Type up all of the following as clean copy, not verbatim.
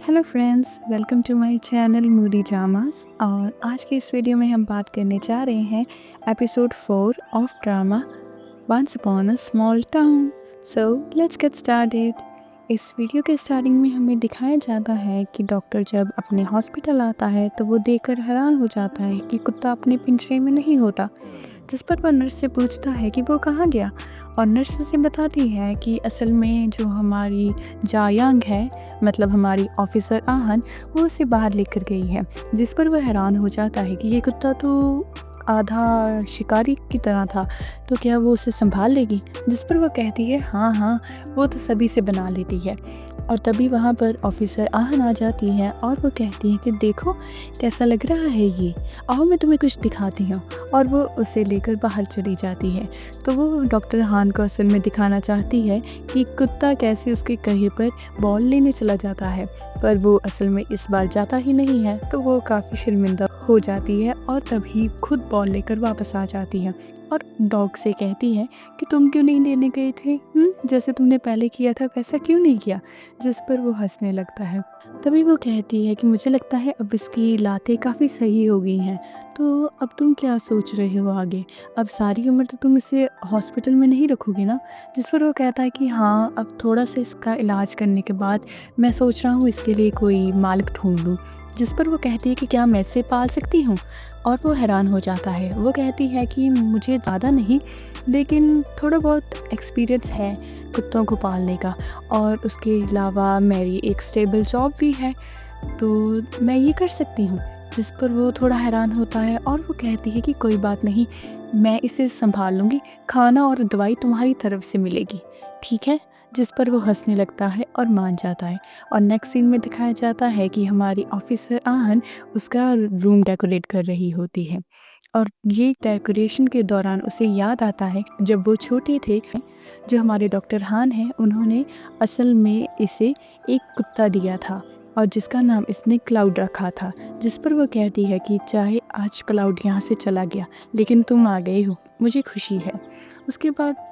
Hello friends, welcome to my channel moody dramas. और आज के इस वीडियो में हम बात करने जा रहे हैं episode 4 of drama once upon a small town. So let's get started. इस वीडियो के स्टार्टिंग में हमें दिखाया जाता है कि डॉक्टर जब अपने हॉस्पिटल आता है तो वो देखकर हैरान हो जाता है कि कुत्ता अपने पिंजरे में नहीं होता, जिस पर वह नर्स से पूछता है कि वो कहाँ गया। और नर्स उसे बताती है कि असल में जो हमारी जायांग है, मतलब हमारी ऑफिसर आहन, वो उसे बाहर लेकर गई है। जिस पर वह हैरान हो जाता है कि ये कुत्ता तो आधा शिकारी की तरह था, तो क्या वो उसे संभाल लेगी। जिस पर वो कहती है हाँ हाँ, वो तो सभी से बना लेती है। और तभी वहाँ पर ऑफिसर आहन आ जाती है और वो कहती है कि देखो कैसा लग रहा है ये, आओ मैं तुम्हें कुछ दिखाती हूँ। और वो उसे लेकर बाहर चली जाती है। तो वो डॉक्टर हान को असल में दिखाना चाहती है कि कुत्ता कैसे उसके कहे पर बॉल लेने चला जाता है, पर वो असल में इस बार जाता ही नहीं है। तो वो काफ़ी शर्मिंदा हो जाती है और तभी खुद बॉल लेकर वापस आ जाती है और डॉग से कहती है कि तुम क्यों नहीं लेने गए थे, जैसे तुमने पहले किया था वैसा क्यों नहीं किया। जिस पर वो हंसने लगता है। तभी वो कहती है कि मुझे लगता है अब इसकी लातें काफ़ी सही हो गई हैं, तो अब तुम क्या सोच रहे हो आगे, अब सारी उम्र तो तुम इसे हॉस्पिटल में नहीं रखोगे ना। जिस पर वो कहता है कि हाँ, अब थोड़ा सा इसका इलाज करने के बाद मैं सोच रहा हूँ इसके लिए कोई मालिक ढूंढ लूँ। जिस पर वो कहती है कि क्या मैं इसे पाल सकती हूँ। और वो हैरान हो जाता है। वो कहती है कि मुझे ज़्यादा नहीं, लेकिन थोड़ा बहुत एक्सपीरियंस है कुत्तों को पालने का, और उसके अलावा मेरी एक स्टेबल जॉब भी है, तो मैं ये कर सकती हूँ। जिस पर वो थोड़ा हैरान होता है और वो कहती है कि कोई बात नहीं, मैं इसे संभाल लूँगी, खाना और दवाई तुम्हारी तरफ से मिलेगी, ठीक है। जिस पर वो हंसने लगता है और मान जाता है। और नेक्स्ट सीन में दिखाया जाता है कि हमारी ऑफिसर आहन उसका रूम डेकोरेट कर रही होती है। और ये डेकोरेशन के दौरान उसे याद आता है जब वो छोटे थे, जो हमारे डॉक्टर हान हैं, उन्होंने असल में इसे एक कुत्ता दिया था और जिसका नाम इसने क्लाउड रखा था। जिस पर वो कहती है कि चाहे आज क्लाउड यहाँ से चला गया, लेकिन तुम आ गए हो, मुझे खुशी है। उसके बाद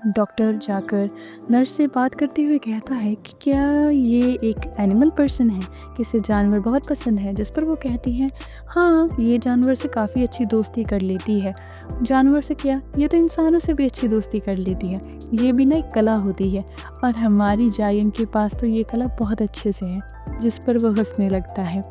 डॉक्टर जाकर नर्स से बात करते हुए कहता है कि क्या ये एक एनिमल पर्सन है, कि इसे जानवर बहुत पसंद है। जिस पर वो कहती है हाँ, ये जानवर से काफ़ी अच्छी दोस्ती कर लेती है। जानवर से क्या, ये तो इंसानों से भी अच्छी दोस्ती कर लेती है। ये भी ना एक कला होती है, और हमारी जायन के पास तो ये कला बहुत अच्छे से है। जिस पर वो हंसने लगता है।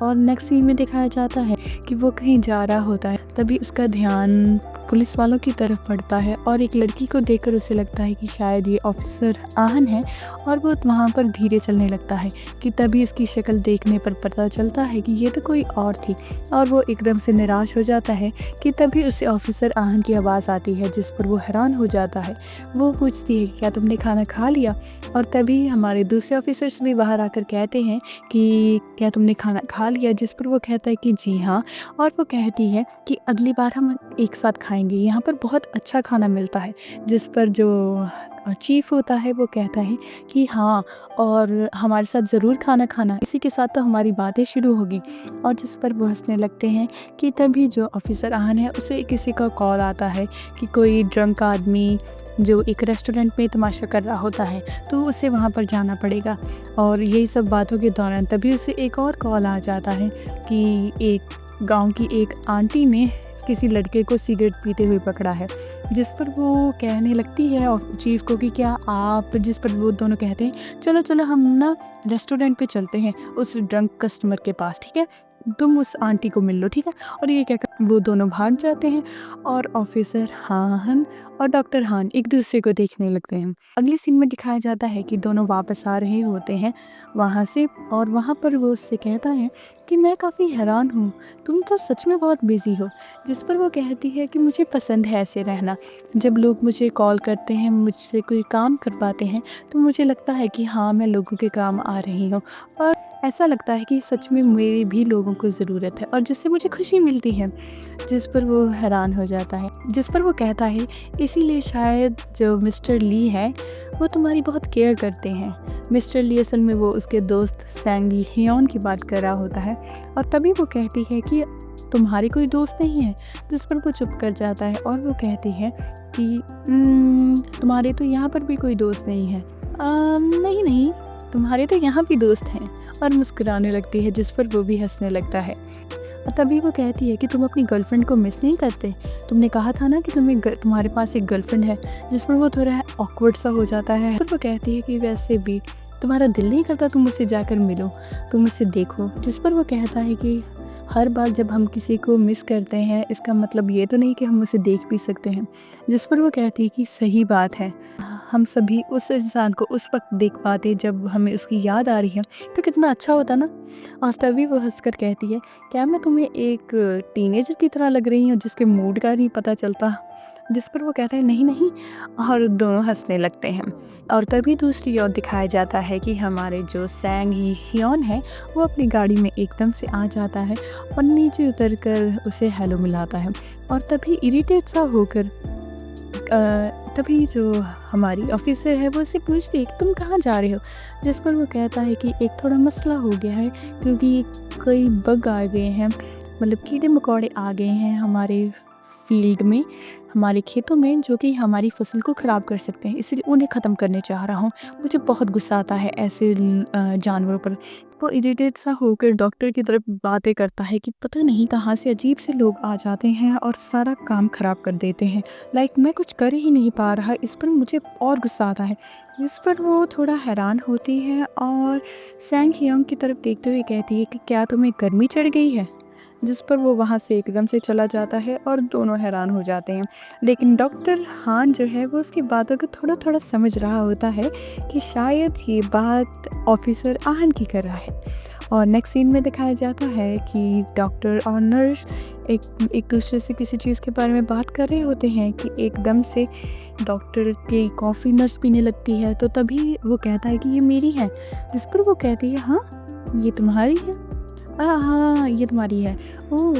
और नेक्स्ट सीन में दिखाया जाता है कि वो कहीं जा रहा होता है, तभी उसका ध्यान पुलिस वालों की तरफ पड़ता है और एक लड़की को देखकर उसे लगता है कि शायद ये ऑफिसर आहन है, और वो वहाँ पर धीरे चलने लगता है कि तभी इसकी शक्ल देखने पर पता चलता है कि ये तो कोई और थी। और वो एकदम से निराश हो जाता है कि तभी उसे ऑफिसर आहन की आवाज़ आती है। जिस पर वो हैरान हो जाता है। वो पूछती है कि क्या तुमने खाना खा लिया। और तभी हमारे दूसरे ऑफिसर्स भी बाहर आकर कहते हैं कि क्या तुमने खाना खा लिया। जिस पर वो कहता है कि जी हाँ, और वो कहती है कि अगली बार हम एक साथ खाएंगे, यहाँ पर बहुत अच्छा खाना मिलता है। जिस पर जो चीफ होता है वो कहता है कि हाँ, और हमारे साथ ज़रूर खाना खाना, इसी के साथ तो हमारी बातें शुरू होगी। और जिस पर वो हंसने लगते हैं कि तभी जो ऑफिसर आहन है उसे किसी का कॉल आता है कि कोई ड्रंक आदमी जो एक रेस्टोरेंट में तमाशा कर रहा होता है, तो उसे वहाँ पर जाना पड़ेगा। और यही सब बातों के दौरान तभी उसे एक और कॉल आ जाता है कि एक गांव की एक आंटी ने किसी लड़के को सिगरेट पीते हुए पकड़ा है। जिस पर वो कहने लगती है और चीफ को कि क्या आप, जिस पर वो दोनों कहते हैं चलो चलो हम ना रेस्टोरेंट पे चलते हैं उस ड्रंक कस्टमर के पास, ठीक है, तुम उस आंटी को मिल लो, ठीक है। और ये कहकर वो दोनों भाग जाते हैं और ऑफिसर हान और डॉक्टर हान एक दूसरे को देखने लगते हैं। अगली सीन में दिखाया जाता है कि दोनों वापस आ रहे होते हैं वहाँ से, और वहाँ पर वो उससे कहता है कि मैं काफ़ी हैरान हूँ, तुम तो सच में बहुत बिजी हो। जिस पर वो कहती है कि मुझे पसंद है ऐसे रहना, जब लोग मुझे कॉल करते हैं, मुझसे कोई काम करवाते हैं, तो मुझे लगता है कि हाँ, मैं लोगों के काम आ रही हूँ, और ऐसा लगता है कि सच में मेरी भी लोगों को ज़रूरत है और जिससे मुझे खुशी मिलती है। जिस पर वो हैरान हो जाता है। जिस पर वो कहता है इसीलिए शायद जो मिस्टर ली है वो तुम्हारी बहुत केयर करते हैं। मिस्टर ली असल में वो उसके दोस्त सैंगी हियोन की बात कर रहा होता है, और तभी वो कहती है कि तुम्हारी कोई दोस्त नहीं है। जिस पर वो चुप कर जाता है और वो कहती है कि तुम्हारे तो यहाँ पर भी कोई दोस्त नहीं है। नहीं नहीं, तुम्हारे तो यहाँ भी दोस्त हैं, और मुस्कुराने लगती है, जिस पर वो भी हंसने लगता है। और तभी वो कहती है कि तुम अपनी गर्लफ्रेंड को मिस नहीं करते? तुमने कहा था ना कि तुम्हारे पास एक गर्लफ्रेंड है। जिस पर वो थोड़ा ऑकवर्ड सा हो जाता है। फिर वो कहती है कि वैसे भी तुम्हारा दिल नहीं करता तुम मुझसे जाकर मिलो, तुम मुझसे देखो। जिस पर वो कहता है कि हर बार जब हम किसी को मिस करते हैं, इसका मतलब ये तो नहीं कि हम उसे देख भी सकते हैं। जिस पर वो कहती है कि सही बात है, हम सभी उस इंसान को उस वक्त देख पाते जब हमें उसकी याद आ रही है, तो कितना अच्छा होता ना। और तभी वो हंसकर कहती है, क्या मैं तुम्हें एक टीनेजर की तरह लग रही हूँ जिसके मूड का नहीं पता चलता? जिस पर वो कहता है नहीं नहीं, और दोनों हंसने लगते हैं। और तभी दूसरी ओर दिखाया जाता है कि हमारे जो सैंग ही हियोन है, वो अपनी गाड़ी में एकदम से आ जाता है और नीचे उतर कर उसे हेलो मिलाता है। और तभी इरिटेट सा होकर तभी जो हमारी ऑफिसर है वो उससे पूछती है कि तुम कहाँ जा रहे हो? जिस पर वो कहता है कि एक थोड़ा मसला हो गया है, क्योंकि कई बग आ गए हैं, मतलब कीड़े मकोड़े आ गए हैं हमारे फील्ड में, हमारे खेतों में, जो कि हमारी फसल को ख़राब कर सकते हैं, इसलिए उन्हें ख़त्म करने चाह रहा हूँ। मुझे बहुत गुस्सा आता है ऐसे जानवरों पर। वो इरिटेट सा होकर डॉक्टर की तरफ बातें करता है कि पता नहीं कहाँ से अजीब से लोग आ जाते हैं और सारा काम ख़राब कर देते हैं। लाइक मैं कुछ कर ही नहीं पा रहा, इस पर मुझे और गुस्सा आता है। जिस पर वो थोड़ा हैरान होती है और सैंग हियोंग की तरफ देखते हुए कहती है कि क्या तुम्हें गर्मी चढ़ गई है? जिस पर वो वहाँ से एकदम से चला जाता है और दोनों हैरान हो जाते हैं। लेकिन डॉक्टर हान जो है वो उसकी बातों को थोड़ा थोड़ा समझ रहा होता है कि शायद ये बात ऑफिसर आहन की कर रहा है। और नेक्स्ट सीन में दिखाया जाता है कि डॉक्टर और नर्स एक दूसरे से किसी चीज़ के बारे में बात कर रहे होते हैं कि एकदम से डॉक्टर की कॉफ़ी नर्स पीने लगती है। तो तभी वो कहता है कि ये मेरी है। जिस पर वो कहती है हाँ, ये तुम्हारी है? हाँ, ये तुम्हारी है। ओह!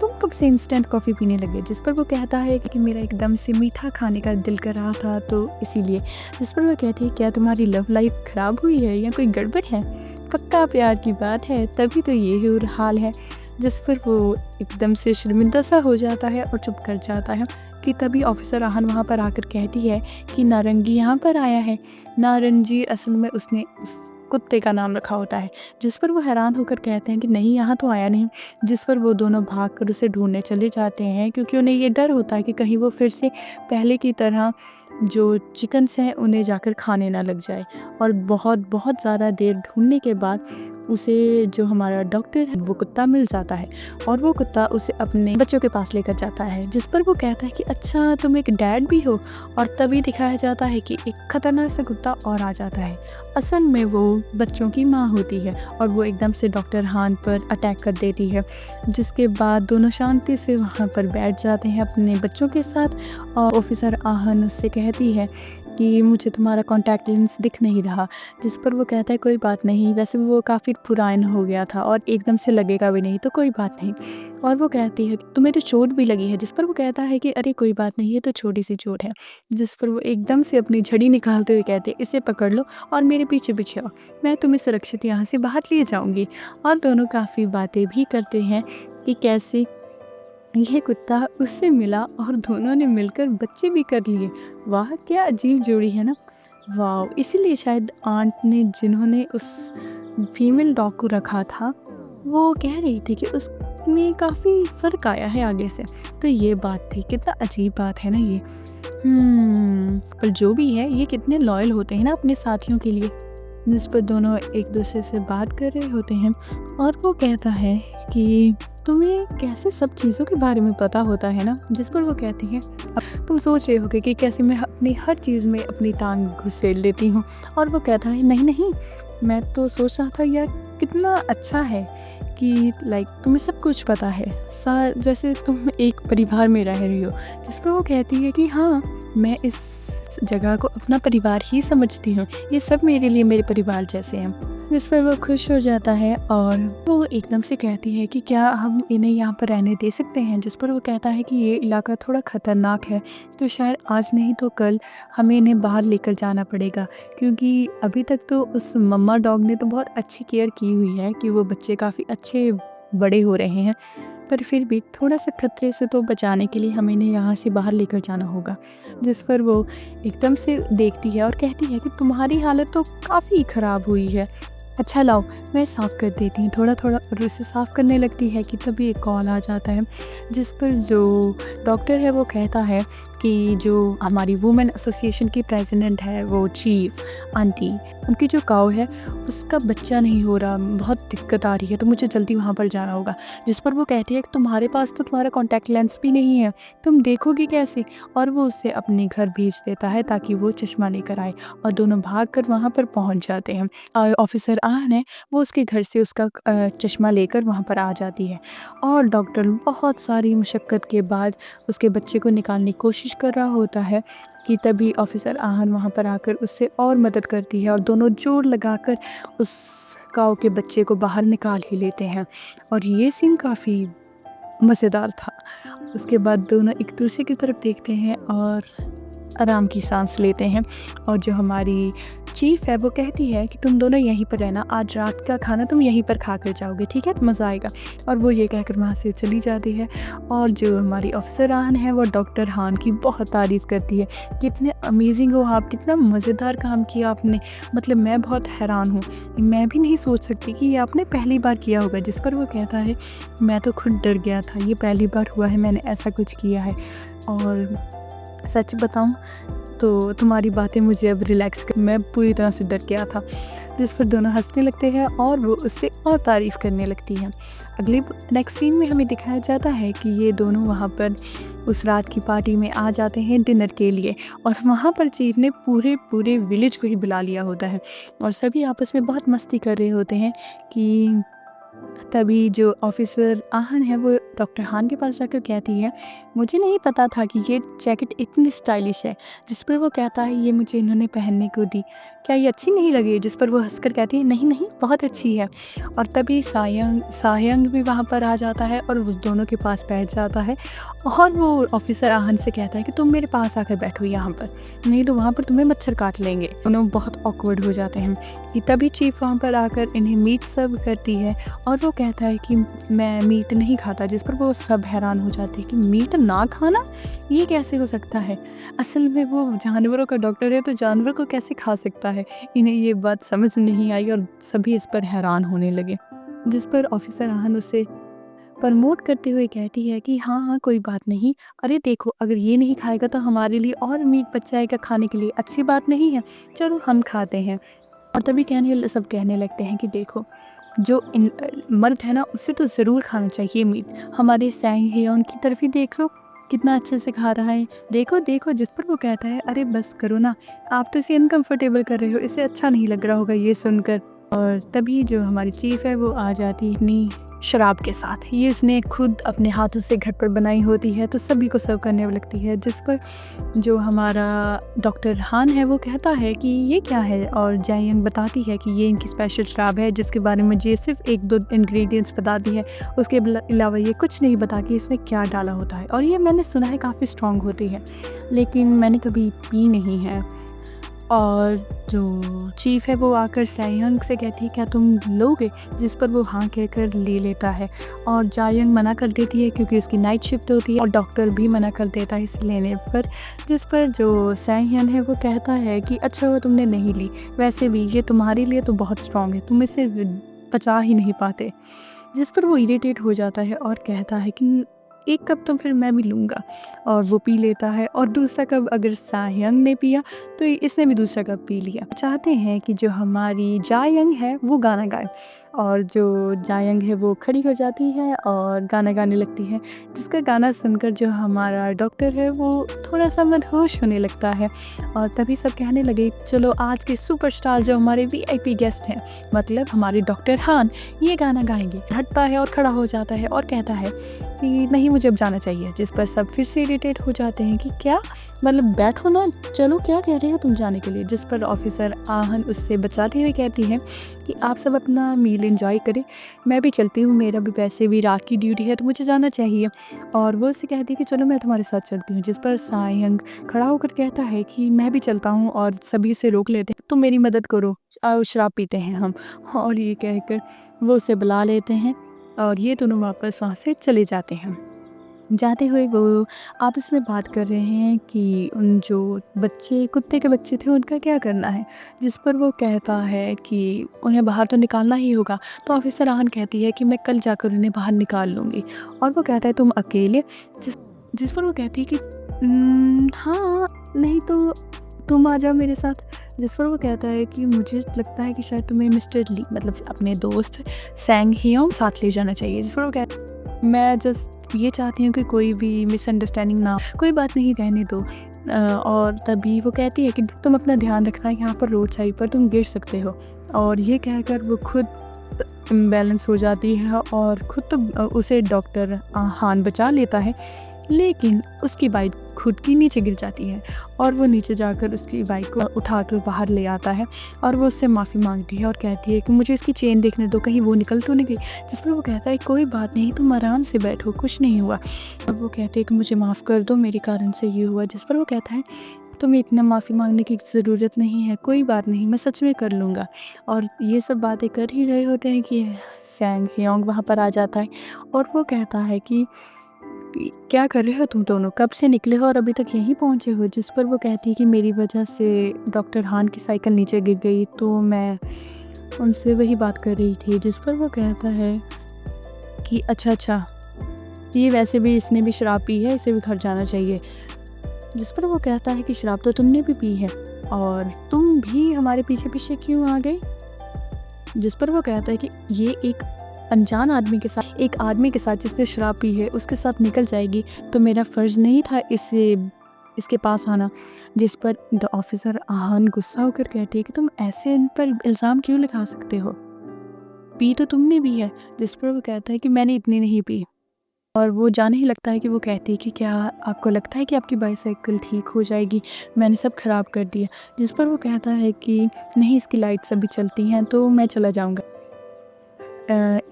तुम कब से इंस्टेंट कॉफ़ी पीने लगे? जिस पर वो कहता है कि मेरा एकदम से मीठा खाने का दिल कर रहा था, तो इसीलिए। जिस पर वो कहती है क्या तुम्हारी लव लाइफ़ ख़राब हुई है या कोई गड़बड़ है? पक्का प्यार की बात है, तभी तो ये हो हाल है। जिस पर वो एकदम से शर्मिंदा सा हो जाता है और चुप कर जाता है कि तभी ऑफिसर आहन वहाँ पर आकर कहती है कि नारंगी यहाँ पर आया है। नारंगी असल में उसने उस कुत्ते का नाम रखा होता है। जिस पर वो हैरान होकर कहते हैं कि नहीं, यहाँ तो आया नहीं। जिस पर वो दोनों भागकर उसे ढूंढने चले जाते हैं, क्योंकि उन्हें ये डर होता है कि कहीं वो फिर से पहले की तरह जो चिकन्स हैं उन्हें जाकर खाने ना लग जाए। और बहुत बहुत ज़्यादा देर ढूंढने के बाद उसे जो हमारा डॉक्टर है वो कुत्ता मिल जाता है और वो कुत्ता उसे अपने बच्चों के पास लेकर जाता है। जिस पर वो कहता है कि अच्छा तुम एक डैड भी हो। और तभी दिखाया जाता है कि एक खतरनाक सा कुत्ता और आ जाता है। असल में वो बच्चों की माँ होती है और वो एकदम से डॉक्टर हान पर अटैक कर देती है। जिसके बाद दोनों शांति से वहाँ पर बैठ जाते हैं अपने बच्चों के साथ। और ऑफिसर आहन उससे कहती है कि मुझे तुम्हारा कॉन्टैक्ट लेंस दिख नहीं रहा। जिस पर वो कहता है कोई बात नहीं, वैसे वो काफ़ी पुराना हो गया था और एकदम से लगेगा भी नहीं, तो कोई बात नहीं। और वो कहती है कि तुम्हें तो चोट भी लगी है। जिस पर वो कहता है कि अरे कोई बात नहीं, ये तो छोटी सी चोट है। जिस पर वो एकदम से अपनी झड़ी निकालते हुए कहते हैं इसे पकड़ लो और मेरे पीछे पीछे आओ, मैं तुम्हें सुरक्षित यहाँ से बाहर ले जाऊँगी। और दोनों काफ़ी बातें भी करते हैं कि कैसे यह कुत्ता उससे मिला और दोनों ने मिलकर बच्चे भी कर लिए। वाह, क्या अजीब जोड़ी है ना। वाह, इसीलिए शायद आंट ने जिन्होंने उस फीमेल डॉग को रखा था वो कह रही थी कि उसमें काफ़ी फ़र्क आया है आगे से। तो ये बात थी, कितना अजीब बात है ना ये। पर जो भी है, ये कितने लॉयल होते हैं ना अपने साथियों के लिए। जिस पर दोनों एक दूसरे से बात कर रहे होते हैं और वो कहता है कि तुम्हें कैसे सब चीज़ों के बारे में पता होता है ना। जिस पर वो कहती है अब तुम सोच रहे होगे कि कैसे मैं अपनी हर चीज़ में अपनी टांग घुसेड़ लेती हूँ। और वो कहता है नहीं नहीं, मैं तो सोच रहा था यार कितना अच्छा है कि लाइक तुम्हें सब कुछ पता है, जैसे तुम एक परिवार में रह रही हो। जिस पर वो कहती है कि हाँ, मैं इस जगह को अपना परिवार ही समझती हूँ, ये सब मेरे लिए मेरे परिवार जैसे हैं। जिस पर वो खुश हो जाता है और वो एकदम से कहती है कि क्या हम इन्हें यहाँ पर रहने दे सकते हैं। जिस पर वो कहता है कि ये इलाका थोड़ा ख़तरनाक है, तो शायद आज नहीं तो कल हमें इन्हें बाहर लेकर जाना पड़ेगा, क्योंकि अभी तक तो उस मम्मा डॉग ने तो बहुत अच्छी केयर की हुई है कि वो बच्चे काफ़ी अच्छे बड़े हो रहे हैं। पर फिर भी थोड़ा-सा खतरे से तो बचाने के लिए हमें इन्हें यहाँ से बाहर लेकर जाना होगा। जिस पर वो एकदम से देखती है और कहती है कि तुम्हारी हालत तो काफ़ी ख़राब हुई है। अच्छा लाओ, मैं साफ़ कर देती हूँ थोड़ा-थोड़ा, और उसे साफ़ करने लगती है कि तभी एक कॉल आ जाता है, जिस पर जो डॉक्टर है वो कहता है कि जो हमारी वुमेन एसोसिएशन की प्रेसिडेंट है, वो चीफ़ आंटी, उनकी जो काऊ है उसका बच्चा नहीं हो रहा, बहुत दिक्कत आ रही है, तो मुझे जल्दी वहाँ पर जाना होगा। जिस पर वो कहती है कि तुम्हारे पास तो तुम्हारा कॉन्टैक्ट लेंस भी नहीं है, तुम देखोगी कैसे? और वो उसे अपने घर भेज देता है ताकि वो चश्मा लेकर आए, और दोनों भागकर वहाँ पर पहुँच जाते हैं। ऑफ़िसर आहन है, वो उसके घर से उसका चश्मा लेकर वहाँ पर आ जाती है, और डॉक्टर बहुत सारी मशक्क़त के बाद उसके बच्चे को निकालने की कोशिश कर रहा होता है कि तभी ऑफ़िसर आहन वहाँ पर आकर उससे और मदद करती है, और दोनों जोर लगाकर उस काऊ के बच्चे को बाहर निकाल ही लेते हैं, और ये सीन काफ़ी मज़ेदार था। उसके बाद दोनों एक दूसरे की तरफ देखते हैं और आराम की सांस लेते हैं, और जो हमारी चीफ़ है वो कहती है कि तुम दोनों यहीं पर रहना, आज रात का खाना तुम यहीं पर खा कर जाओगे, ठीक है? मज़ा आएगा। और वो ये कहकर वहाँ से चली जाती है, और जो हमारी अफ़सर आहन है वो डॉक्टर हान की बहुत तारीफ़ करती है, कितने अमेजिंग हो आप, कितना मज़ेदार काम किया आपने, मतलब मैं बहुत हैरान हूँ, मैं भी नहीं सोच सकती कि ये आपने पहली बार किया होगा। जिस पर वो कहता है मैं तो खुद डर गया था, ये पहली बार हुआ है मैंने ऐसा कुछ किया है, और सच बताऊँ तो तुम्हारी बातें मुझे अब रिलैक्स कर, मैं पूरी तरह से डर गया था। जिस पर दोनों हंसने लगते हैं और वो उससे और तारीफ़ करने लगती हैं। अगले नेक्स्ट सीन में हमें दिखाया जाता है कि ये दोनों वहाँ पर उस रात की पार्टी में आ जाते हैं डिनर के लिए, और वहाँ पर चीफ ने पूरे विलेज को ही बुला लिया होता है, और सभी आपस में बहुत मस्ती कर रहे होते हैं कि तभी जो ऑफ़िसर आहन है वो डॉक्टर हान के पास जाकर कहती है, मुझे नहीं पता था कि ये जैकेट इतनी स्टाइलिश है। जिस पर वो कहता है, ये मुझे इन्होंने पहनने को दी, क्या ये अच्छी नहीं लगी? जिस पर वो हंसकर कहती है, नहीं नहीं बहुत अच्छी है। और तभी सायंग भी वहाँ पर आ जाता है और वो दोनों के पास बैठ जाता है, और वो ऑफ़िसर आहन से कहता है कि तुम मेरे पास आकर बैठो यहाँ पर, नहीं तो वहाँ पर तुम्हें मच्छर काट लेंगे। दोनों बहुत ऑकवर्ड हो जाते हैं कि तभी चीफ वहाँ पर आकर इन्हें मीट सर्व करती है, और वो कहता है कि मैं मीट नहीं खाता। जिस पर वो सब हैरान हो जाते हैं कि मीट ना खाना, ये कैसे हो सकता है? असल में वो जानवरों का डॉक्टर है, तो जानवर को कैसे खा सकता है? इन्हें ये बात समझ नहीं आई और सभी इस पर हैरान होने लगे। जिस पर ऑफ़िसर आहन उसे प्रमोट करते हुए कहती है कि हाँ हाँ कोई बात नहीं, अरे देखो अगर ये नहीं खाएगा तो हमारे लिए और मीट बच जाएगा खाने के लिए, अच्छी बात नहीं है, चलो हम खाते हैं। और तभी सब कहने लगते हैं कि देखो जो मर्द है ना उसे तो ज़रूर खाना चाहिए मीट, हमारे सैंग है उनकी तरफ ही देख लो कितना अच्छे से खा रहा है, देखो देखो। जिस पर वो कहता है, अरे बस करो ना, आप तो इसे अनकंफर्टेबल कर रहे हो, इसे अच्छा नहीं लग रहा होगा ये सुनकर। और तभी जो हमारी चीफ है वो आ जाती है अपनी शराब के साथ, ये उसने खुद अपने हाथों से घर पर बनाई होती है, तो सभी को सर्व करने लगती है। जिस पर जो हमारा डॉक्टर हान है वो कहता है कि ये क्या है, और जायंग बताती है कि ये इनकी स्पेशल शराब है जिसके बारे में मुझे सिर्फ 1-2 इंग्रेडिएंट्स बताती है, उसके अलावा ये कुछ नहीं बता कि इसमें क्या डाला होता है, और ये मैंने सुना है काफ़ी स्ट्रॉन्ग होती है, लेकिन मैंने कभी पी नहीं है। और जो चीफ है वो आकर जायंग से कहती है, क्या तुम लोगे? जिस पर वो हाँ कहकर ले लेता है, और जायंग मना कर देती है क्योंकि उसकी नाइट शिफ्ट होती है, और डॉक्टर भी मना कर देता है इसे लेने पर। जिस पर जो सैंग है वो कहता है कि अच्छा हुआ तुमने नहीं ली, वैसे भी ये तुम्हारे लिए तो बहुत स्ट्रॉन्ग है, तुम इसे पचा ही नहीं पाते। जिस पर वो इरिटेट हो जाता है और कहता है कि एक कप तो फिर मैं भी लूँगा, और वो पी लेता है, और दूसरा कप अगर सायंग ने पिया तो इसने भी दूसरा कप पी लिया। चाहते हैं कि जो हमारी जायंग है वो गाना गाए, और जो जायंग है वो खड़ी हो जाती है और गाना गाने लगती है, जिसका गाना सुनकर जो हमारा डॉक्टर है वो थोड़ा सा मदहोश होने लगता है। और तभी सब कहने लगे, चलो आज के सुपरस्टार जो हमारे वीआईपी गेस्ट हैं, मतलब हमारे डॉक्टर हान, ये गाना गाएंगे। हटता है और खड़ा हो जाता है और कहता है कि नहीं मुझे अब जाना चाहिए। जिस पर सब फिर से इरिटेट हो जाते हैं कि क्या, मतलब बैठो ना, चलो क्या कह रहे हो तुम जाने के लिए। जिस पर ऑफिसर आहन उससे बचाते हुए कहती है कि आप सब अपना मील एंजॉय करें, मैं भी चलती हूँ, मेरा भी वैसे भी रात की ड्यूटी है तो मुझे जाना चाहिए। और वो उससे कहती है कि चलो मैं तुम्हारे साथ चलती हूँ। जिस पर सायंग खड़ा होकर कहता है कि मैं भी चलता हूँ, और सभी से रोक लेते हैं, तुम मेरी मदद करो, आओ शराब पीते हैं हम। और ये कहकर वो उसे बुला लेते हैं और ये दोनों वापस वहाँ से चले जाते हैं। जाते हुए वो आपस में बात कर रहे हैं कि उन जो बच्चे कुत्ते के बच्चे थे उनका क्या करना है, जिस पर वो कहता है कि उन्हें बाहर तो निकालना ही होगा। तो ऑफिसर आहन कहती है कि मैं कल जाकर उन्हें बाहर निकाल लूँगी, और वो कहता है तुम अकेले? जिस जिस पर वो कहती है कि हाँ, नहीं तो तुम आ जाओ मेरे साथ। जिस पर वो कहता है कि मुझे लगता है कि शायद तुम्हें मिस्टर ली मतलब अपने दोस्त सैंग हियोंग साथ ले जाना चाहिए। जिस पर वो कहता मैं जस्ट ये चाहती हूँ कि कोई भी मिसअंडरस्टैंडिंग ना हो, कोई बात नहीं रहने दो। और तभी वो कहती है कि तुम अपना ध्यान रखना, यहाँ पर रोड साइड पर तुम गिर सकते हो। और ये कहकर वो खुद इम्बैलेंस हो जाती है और खुद तो उसे डॉक्टर हान बचा लेता है, लेकिन उसकी बाइक खुद की नीचे गिर जाती है और वो नीचे जाकर उसकी बाइक को उठाकर बाहर ले आता है और वो उससे माफ़ी मांगती है और कहती है कि मुझे इसकी चेन देखने दो, कहीं वो निकल तो नहीं गई। जिस पर वो कहता है कोई बात नहीं, तुम आराम से बैठो, कुछ नहीं हुआ। और वो कहते हैं कि मुझे माफ़ कर दो, मेरे कारण से ये हुआ। जिस पर वो कहता है तुम्हें इतना माफ़ी मांगने की ज़रूरत नहीं है, कोई बात नहीं, मैं सच में कर लूँगा। और ये सब बातें कर ही रहे होते हैं कि सैंग हियोंग वहाँ पर आ जाता है और वो कहता है कि क्या कर रहे हो तुम दोनों, कब से निकले हो और अभी तक यहीं पहुँचे हो? जिस पर वो कहती है कि मेरी वजह से डॉक्टर हान की साइकिल नीचे गिर गई, तो मैं उनसे वही बात कर रही थी। जिस पर वो कहता है कि अच्छा, ये वैसे भी इसने भी शराब पी है, इसे भी घर जाना चाहिए। जिस पर वो कहता है कि शराब तो तुमने भी पी है और तुम भी हमारे पीछे क्यों आ गए? जिस पर वो कहता है कि ये एक अनजान आदमी के साथ, एक आदमी के साथ जिसने शराब पी है, उसके साथ निकल जाएगी, तो मेरा फ़र्ज़ नहीं था इसके पास आना। जिस पर द ऑफिसर आहन गुस्सा होकर कहती है कि तुम ऐसे इन पर इल्ज़ाम क्यों लगा सकते हो, पी तो तुमने भी है। जिस पर वो कहता है कि मैंने इतनी नहीं पी। और वो जाने ही लगता है कि वो कहती है कि क्या आपको लगता है कि आपकी बाइसाइकिल ठीक हो जाएगी, मैंने सब ख़राब कर दिया। जिस पर वो कहता है कि नहीं, इसकी लाइट्स अभी चलती हैं तो मैं चला जाऊँगा,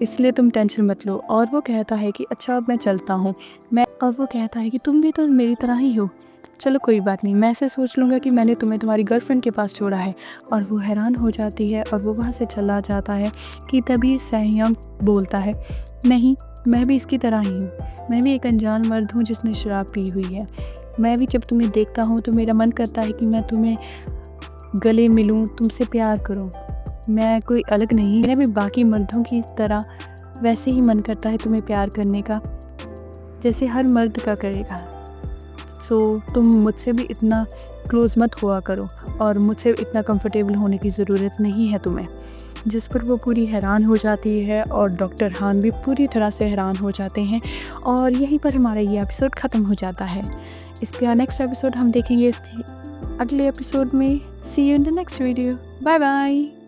इसलिए तुम टेंशन मत लो। और वो कहता है कि अच्छा अब मैं चलता हूँ। और वो कहता है कि तुम भी तो मेरी तरह ही हो, चलो कोई बात नहीं, मैं ऐसे सोच लूँगा कि मैंने तुम्हें तुम्हारी गर्लफ्रेंड के पास छोड़ा है। और वो हैरान हो जाती है और वो वहाँ से चला जाता है कि तभी सैंग बोलता है नहीं, मैं भी इसकी तरह ही हूँ, मैं भी एक अनजान मर्द हूँ जिसने शराब पी हुई है। मैं भी जब तुम्हें देखता हूँ तो मेरा मन करता है कि मैं तुम्हें गले मिलूँ, तुमसे प्यार करूँ। मैं कोई अलग नहीं, मेरा भी बाकी मर्दों की तरह वैसे ही मन करता है तुम्हें प्यार करने का, जैसे हर मर्द का करेगा। सो तुम मुझसे भी इतना क्लोज़ मत हुआ करो और मुझसे इतना कंफर्टेबल होने की ज़रूरत नहीं है तुम्हें। जिस पर वो पूरी हैरान हो जाती है और डॉक्टर हान भी पूरी तरह से हैरान हो जाते हैं और यहीं पर हमारा ये एपिसोड ख़त्म हो जाता है। इसका नेक्स्ट एपिसोड हम देखेंगे इसके अगले एपिसोड में। See you in the next video, bye bye.